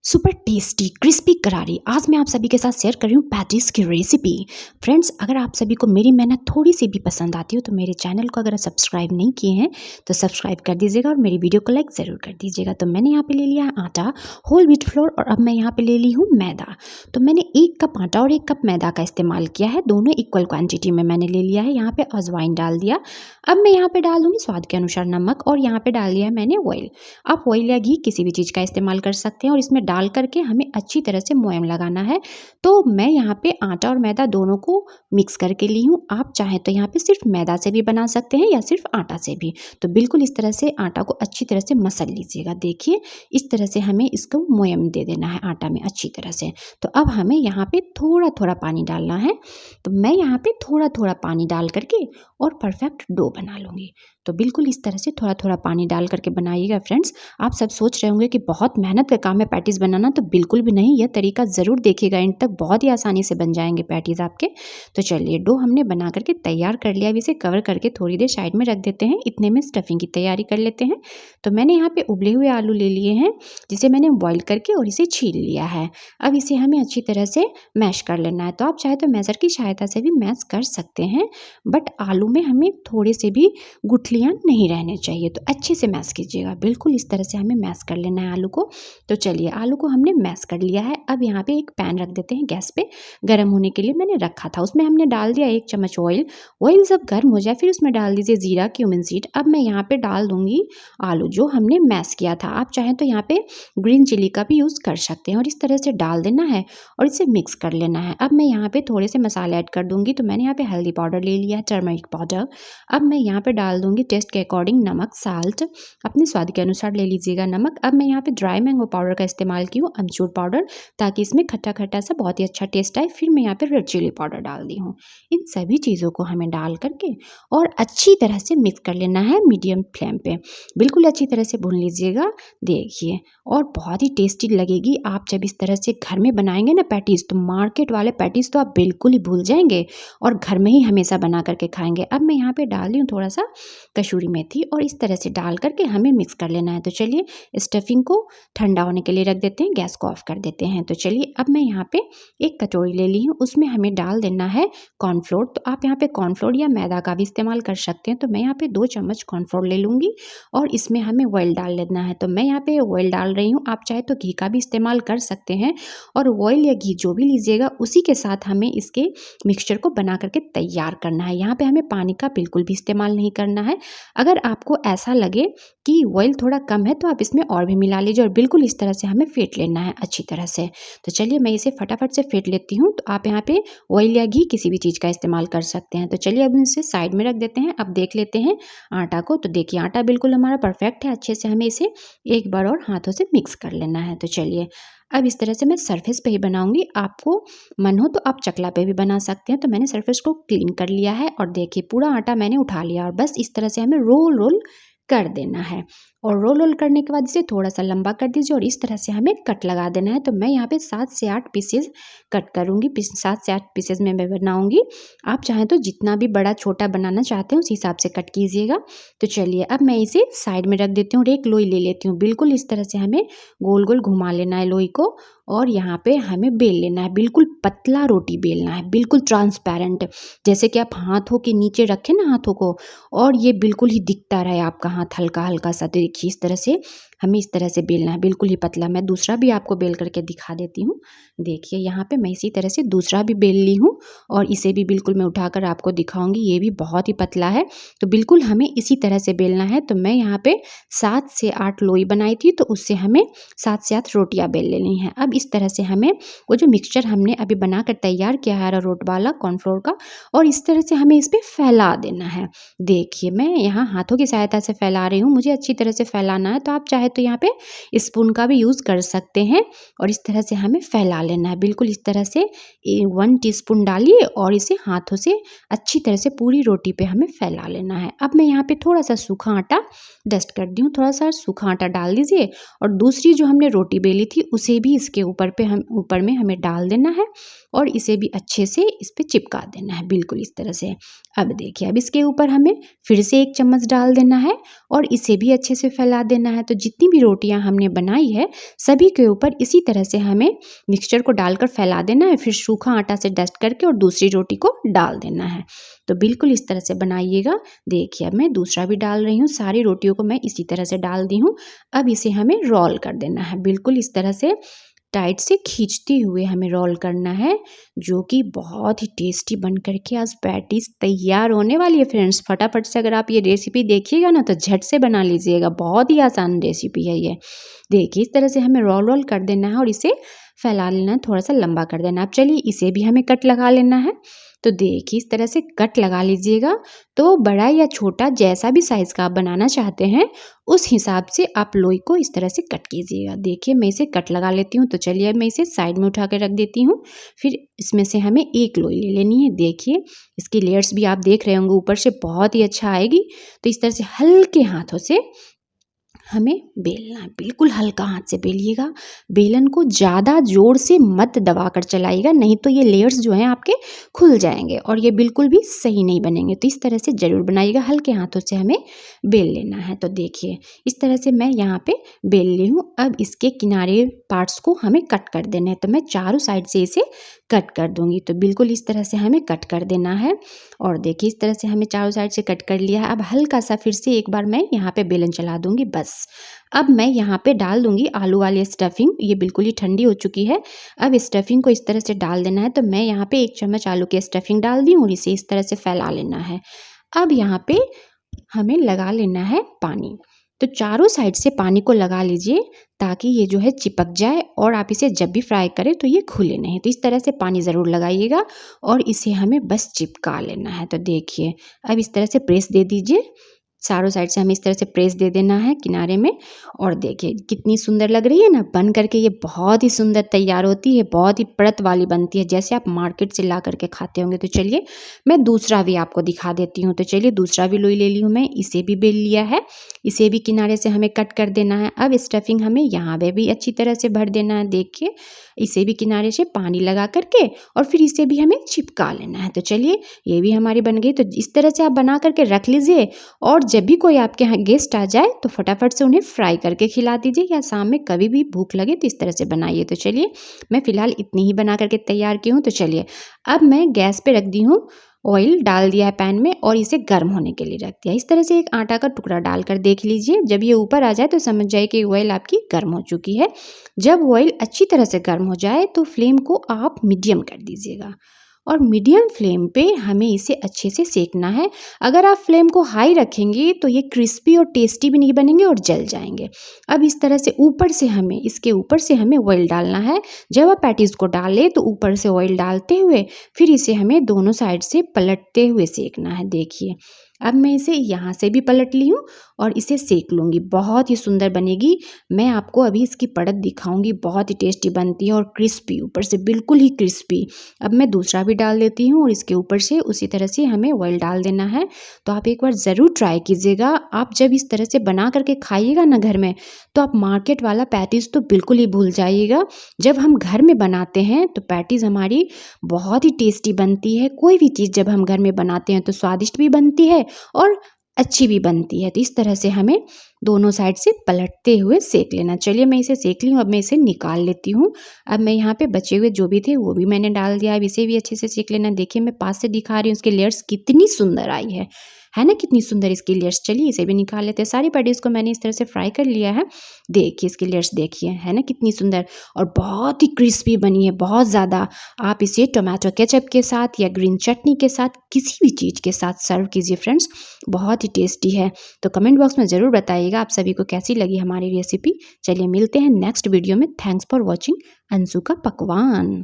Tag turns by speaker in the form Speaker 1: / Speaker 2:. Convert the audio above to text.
Speaker 1: Super tasty crispy करारी आज मैं आप सभी के साथ शेयर कर रही हूँ पैटीज की रेसिपी। फ्रेंड्स, अगर आप सभी को मेरी मेहनत थोड़ी सी भी पसंद आती हो तो मेरे चैनल को अगर सब्सक्राइब नहीं किए हैं तो सब्सक्राइब कर दीजिएगा और मेरी वीडियो को लाइक ज़रूर कर दीजिएगा। तो मैंने यहाँ पे ले लिया है आटा, होल व्हीट फ्लोर, और अब मैं यहाँ पे ले ली हूँ मैदा। तो मैंने 1 कप आटा और 1 कप मैदा का इस्तेमाल किया है, दोनों इक्वल क्वान्टिटी में मैंने ले लिया है। यहाँ पे अजवाइन डाल दिया। अब मैं यहाँ पे डाल दूँगी स्वाद के अनुसार नमक, और यहाँ पे डाल दिया है मैंने ऑयल। आप ऑयल या घी किसी भी चीज़ का इस्तेमाल कर सकते हैं, और इसमें डाल करके हमें अच्छी तरह से मोयम लगाना है। तो मैं यहाँ पे आटा और मैदा दोनों को मिक्स करके ली हूँ। आप चाहें तो यहाँ पे सिर्फ मैदा से भी बना सकते हैं या सिर्फ आटा से भी। तो बिल्कुल इस तरह से आटा को अच्छी तरह से मसल लीजिएगा। देखिए, इस तरह से हमें इसको मोयम दे देना है आटा में अच्छी तरह से। तो अब हमें यहाँ पे थोड़ा थोड़ा पानी डालना है। तो मैं यहाँ पे थोड़ा थोड़ा पानी डाल करके और परफेक्ट डो बना लूँगी। तो बिल्कुल इस तरह से थोड़ा थोड़ा पानी डाल करके बनाइएगा। फ्रेंड्स, आप सब सोच रहे होंगे कि बहुत मेहनत का काम है पैटीज़ बनाना, तो बिल्कुल भी नहीं। यह तरीका ज़रूर देखिएगा एंड तक, बहुत ही आसानी से बन जाएंगे पैटीज़ आपके। तो चलिए, डो हमने बना करके तैयार कर लिया। अब इसे कवर करके थोड़ी देर साइड में रख देते हैं। इतने में स्टफिंग की तैयारी कर लेते हैं। तो मैंने यहाँ पे उबले हुए आलू ले लिए हैं, जिसे मैंने बॉईल करके और इसे छील लिया है। अब इसे हमें अच्छी तरह से मैश कर लेना है। तो आप चाहे तो मैशर की सहायता से भी मैश कर सकते हैं, बट आलू में हमें थोड़े से भी गुठलियाँ नहीं रहने चाहिए। तो अच्छे से मैश कीजिएगा। बिल्कुल इस तरह से हमें मैश कर लेना है आलू को। तो चलिए, आलू को हमने मैश कर लिया है। अब यहाँ पे एक पैन रख देते हैं गैस पे, गर्म होने के लिए मैंने रखा था। उसमें हमने डाल दिया 1 चम्मच ऑयल। ऑयल जब गर्म हो जाए फिर उसमें डाल दीजिए जीरा, क्यूमिन सीड। अब मैं यहाँ पे डाल दूंगी आलू जो हमने मैश किया था। आप चाहें तो यहाँ पे ग्रीन चिली का भी यूज़ कर सकते हैं, और इस तरह से डाल देना है और इसे मिक्स कर लेना है। अब मैं यहाँ पे थोड़े से मसाले ऐड कर दूंगी। तो मैंने यहाँ पे हल्दी पाउडर ले लिया है, टर्मरिक पाउडर। अब मैं यहाँ पे डाल दूंगी टेस्ट के अकॉर्डिंग नमक, साल्ट अपने स्वाद के अनुसार ले लीजिएगा नमक। अब मैं यहाँ पे ड्राई मैंगो पाउडर का इस्तेमाल की हूँ, अमचूर पाउडर, ताकि इसमें खट्टा खट्टा सा बहुत ही अच्छा टेस्ट आए। फिर मैं यहाँ पे रेड चिली पाउडर डाल दी हूँ। इन सभी चीज़ों को हमें डाल करके और अच्छी तरह से मिक्स कर लेना है मीडियम फ्लेम पे। बिल्कुल अच्छी तरह से भून लीजिएगा। देखिए, और बहुत ही टेस्टी लगेगी। आप जब इस तरह से घर में बनाएंगे ना पैटीज़, तो मार्केट वाले पैटीज़ तो आप बिल्कुल ही भूल जाएंगे और घर में ही हमेशा बना करके खाएंगे। अब मैं यहाँ पे डाल दी हूँ थोड़ा सा कसूरी मेथी, और इस तरह से डाल करके हमें मिक्स कर लेना है। तो चलिए, स्टफिंग को ठंडा होने के लिए रख देते हैं, गैस को ऑफ कर देते हैं। तो चलिए, अब मैं यहाँ पे एक कटोरी ले ली हूँ, उसमें हमें डाल देना है कॉर्नफ्लोर। तो आप यहाँ पे कॉर्नफ्लोर या मैदा का भी इस्तेमाल कर सकते हैं। तो मैं यहाँ पे 2 चम्मच कॉर्नफ्लोर ले लूँगी, और इसमें हमें ऑयल डाल लेना है। तो मैं यहाँ पे ऑयल डाल रही हूँ। आप चाहे तो घी का भी इस्तेमाल कर सकते हैं, और ऑयल या घी जो भी लीजिएगा उसी के साथ हमें इसके मिक्सचर को बना करके तैयार करना है। यहाँ पे हमें पानी का बिल्कुल भी इस्तेमाल नहीं करना है। अगर आपको ऐसा लगे कि ऑयल थोड़ा कम है तो आप इसमें और भी मिला लीजिए, और बिल्कुल इस तरह से हमें फेंट लेना है अच्छी तरह से। तो चलिए, मैं इसे फटाफट से फेंट लेती हूँ। तो आप यहाँ पे ऑयल या घी किसी भी चीज़ का इस्तेमाल कर सकते हैं। तो चलिए, अब इसे साइड में रख देते हैं। अब देख लेते हैं आटा को। तो देखिए, आटा बिल्कुल हमारा परफेक्ट है। अच्छे से हमें इसे एक बार और हाथों से मिक्स कर लेना है। तो चलिए, अब इस तरह से मैं सरफेस पे ही बनाऊंगी। आपको मन हो तो आप चकला पे भी बना सकते हैं। तो मैंने सरफेस को क्लीन कर लिया है, और देखिए पूरा आटा मैंने उठा लिया, और बस इस तरह से हमें रोल रोल कर देना है। और रोल रोल करने के बाद इसे थोड़ा सा लंबा कर दीजिए, और इस तरह से हमें कट लगा देना है। तो मैं यहाँ पे 7 से 8 पीसेज कट करूँगी। 7 से 8 पीसेज में मैं बनाऊँगी। आप चाहें तो जितना भी बड़ा छोटा बनाना चाहते हैं उस हिसाब से कट कीजिएगा। तो चलिए, अब मैं इसे साइड में रख देती हूँ और एक लोई ले लेती हूँ। बिल्कुल इस तरह से हमें गोल गोल घुमा लेना है लोई को, और यहाँ पे हमें बेल लेना है। बिल्कुल पतला रोटी बेलना है, बिल्कुल ट्रांसपेरेंट, जैसे कि आप हाथों के नीचे रखें ना हाथों को, और ये बिल्कुल ही दिखता रहे आपका हाथ हल्का हल्का सा। देखिए, इस तरह से हमें इस तरह से बेलना है, बिल्कुल ही पतला। मैं दूसरा भी आपको बेल करके दिखा देती हूँ। देखिए, यहाँ पे मैं इसी तरह से दूसरा भी बेल ली हूँ, और इसे भी बिल्कुल मैं उठाकर आपको दिखाऊंगी। ये भी बहुत ही पतला है। तो बिल्कुल हमें इसी तरह से बेलना है। तो मैं यहाँ पे 7 से 8 लोई बनाई थी, तो उससे हमें 7 से 8 रोटियाँ बेल लेनी है। अब इस तरह से हमें वो जो मिक्सचर हमने अभी बनाकर तैयार किया है अरारोट वाला कॉर्नफ्लोर का, और इस तरह से हमें इस पर फैला देना है। देखिए, मैं यहाँ हाथों की सहायता से फैला रही हूँ, मुझे अच्छी तरह से फैलाना है। तो आप चाहे तो यहाँ पे स्पून का भी यूज़ कर सकते हैं, और इस तरह से हमें फैला लेना है। बिल्कुल इस तरह से 1 टीस्पून डालिए, और इसे हाथों से अच्छी तरह से पूरी रोटी पे हमें फैला लेना है। अब मैं यहाँ पे थोड़ा सा सूखा आटा डस्ट कर दी हूँ। थोड़ा सा सूखा आटा डाल दीजिए, और दूसरी जो हमने रोटी बेली थी उसे भी इसके ऊपर में हमें डाल देना है, और इसे भी अच्छे से इस पे चिपका देना है, बिल्कुल इस तरह से। अब देखिए, अब इसके ऊपर हमें फिर से 1 चम्मच डाल देना है, और इसे भी अच्छे से फैला देना है। तो जितनी भी रोटियां हमने बनाई है सभी के ऊपर इसी तरह से हमें मिक्सचर को डालकर फैला देना है। फिर सूखा आटा से डस्ट करके और दूसरी रोटी को डाल देना है। तो बिल्कुल इस तरह से बनाइएगा। देखिए अब मैं दूसरा भी डाल रही हूँ। सारी रोटियों को मैं इसी तरह से डाल दी हूँ। अब इसे हमें रोल कर देना है। बिल्कुल इस तरह से टाइट से खींचते हुए हमें रोल करना है, जो कि बहुत ही टेस्टी बन करके आज पैटीज तैयार होने वाली है। फ्रेंड्स फटाफट से अगर आप ये रेसिपी देखिएगा ना तो झट से बना लीजिएगा। बहुत ही आसान रेसिपी है ये। देखिए इस तरह से हमें रोल रोल कर देना है और इसे फैला लेना है, थोड़ा सा लंबा कर देना है। अब चलिए इसे भी हमें कट लगा लेना है। तो देखिए इस तरह से कट लगा लीजिएगा। तो बड़ा या छोटा जैसा भी साइज़ का आप बनाना चाहते हैं उस हिसाब से आप लोई को इस तरह से कट कीजिएगा। देखिए मैं इसे कट लगा लेती हूँ। तो चलिए अब मैं इसे साइड में उठा के रख देती हूँ। फिर इसमें से हमें एक लोई ले लेनी है। देखिए इसकी लेयर्स भी आप देख रहे होंगे ऊपर से बहुत ही अच्छा आएगी। तो इस तरह से हल्के हाथों से हमें बेलना है। बिल्कुल हल्का हाथ से बेलिएगा। बेलन को ज़्यादा जोर से मत दबा कर चलाइएगा, नहीं तो ये लेयर्स जो हैं आपके खुल जाएंगे और ये बिल्कुल भी सही नहीं बनेंगे। तो इस तरह से ज़रूर बनाइएगा। हल्के हाथों से हमें बेल लेना है। तो देखिए इस तरह से मैं यहाँ पे बेल ली हूँ। अब इसके किनारे पार्ट्स को हमें कट कर देना है। तो मैं चारों साइड से इसे कट कर दूंगी। तो बिल्कुल इस तरह से हमें कट कर देना है। और देखिए इस तरह से हमें चारों साइड से कट कर लिया है। अब हल्का सा फिर से एक बार मैं यहाँ पे बेलन चला दूंगी बस। अब मैं यहाँ पे डाल दूंगी आलू वाली स्टफिंग। ये बिल्कुल ही ठंडी हो चुकी है। अब स्टफिंग को इस तरह से डाल देना है। तो मैं यहाँ पे 1 चम्मच आलू की स्टफिंग डाल दी और इसे इस तरह से फैला लेना है। अब यहाँ पे हमें लगा लेना है पानी। तो चारों साइड से पानी को लगा लीजिए ताकि ये जो है चिपक जाए और आप इसे जब भी फ्राई करें तो ये खुले नहीं। तो इस तरह से पानी ज़रूर लगाइएगा और इसे हमें बस चिपका लेना है। तो देखिए अब इस तरह से प्रेस दे दीजिए। चारों साइड से हमें इस तरह से प्रेस दे देना है किनारे में। और देखिए कितनी सुंदर लग रही है ना बन करके। ये बहुत ही सुंदर तैयार होती है, बहुत ही परत वाली बनती है जैसे आप मार्केट से ला करके खाते होंगे। तो चलिए मैं दूसरा भी आपको दिखा देती हूँ। तो चलिए दूसरा भी लोई ले ली हूँ मैं। इसे भी बेल लिया है। इसे भी किनारे से हमें कट कर देना है। अब स्टफिंग हमें यहाँ पे भी अच्छी तरह से भर देना है। देखिए इसे भी किनारे से पानी लगा करके और फिर इसे भी हमें चिपका लेना है। तो चलिए ये भी हमारी बन गई। तो इस तरह से आप बना करके रख लीजिए और जब भी कोई आपके यहाँ गेस्ट आ जाए तो फटाफट से उन्हें फ्राई करके खिला दीजिए, या शाम में कभी भी भूख लगे तो इस तरह से बनाइए। तो चलिए मैं फ़िलहाल इतनी ही बना करके तैयार की हूँ। तो चलिए अब मैं गैस पे रख दी हूँ। ऑयल डाल दिया है पैन में और इसे गर्म होने के लिए रख दिया। इस तरह से एक आटा का टुकड़ा डालकर देख लीजिए। जब ये ऊपर आ जाए तो समझ जाए कि ऑयल आपकी गर्म हो चुकी है। जब ऑयल अच्छी तरह से गर्म हो जाए तो फ्लेम को आप मीडियम कर दीजिएगा और मीडियम फ्लेम पे हमें इसे अच्छे से सेकना है। अगर आप फ्लेम को हाई रखेंगे तो ये क्रिस्पी और टेस्टी भी नहीं बनेंगे और जल जाएंगे। अब इस तरह से ऊपर से हमें इसके ऊपर से हमें ऑयल डालना है। जब आप पैटीज को डालें तो ऊपर से ऑयल डालते हुए फिर इसे हमें दोनों साइड से पलटते हुए सेकना है। देखिए अब मैं इसे यहाँ से भी पलट ली हूँ और इसे सेक लूँगी। बहुत ही सुंदर बनेगी। मैं आपको अभी इसकी परत दिखाऊंगी। बहुत ही टेस्टी बनती है और क्रिस्पी, ऊपर से बिल्कुल ही क्रिस्पी। अब मैं दूसरा भी डाल देती हूँ और इसके ऊपर से उसी तरह से हमें ऑयल डाल देना है। तो आप एक बार ज़रूर ट्राई कीजिएगा। आप जब इस तरह से बना करके खाइएगा ना घर में तो आप मार्केट वाला पैटीज़ तो बिल्कुल ही भूल जाइएगा। जब हम घर में बनाते हैं तो पैटीज़ हमारी बहुत ही टेस्टी बनती है। कोई भी चीज़ जब हम घर में बनाते हैं तो स्वादिष्ट भी बनती है और अच्छी भी बनती है। तो इस तरह से हमें दोनों साइड से पलटते हुए सेक लेना। चलिए मैं इसे सेक ली हूँ। अब मैं इसे निकाल लेती हूँ। अब मैं यहाँ पे बचे हुए जो भी थे वो भी मैंने डाल दिया। अब इसे भी अच्छे से सेक लेना। देखिए मैं पास से दिखा रही हूँ उसके लेयर्स कितनी सुंदर आई है ना, कितनी सुंदर इसकी लेयर्स। चलिए इसे भी निकाल लेते हैं। सारी पैटीज को मैंने इस तरह से फ्राई कर लिया है। देखिए इसकी लेयर्स देखिए, है ना कितनी सुंदर और बहुत ही क्रिस्पी बनी है, बहुत ज़्यादा। आप इसे टोमेटो केचप के साथ या ग्रीन चटनी के साथ किसी भी चीज़ के साथ सर्व कीजिए फ्रेंड्स, बहुत ही टेस्टी है। तो कमेंट बॉक्स में ज़रूर बताइएगा आप सभी को कैसी लगी हमारी रेसिपी। चलिए मिलते हैं नेक्स्ट वीडियो में। थैंक्स फॉर वॉचिंग अंशु का पकवान।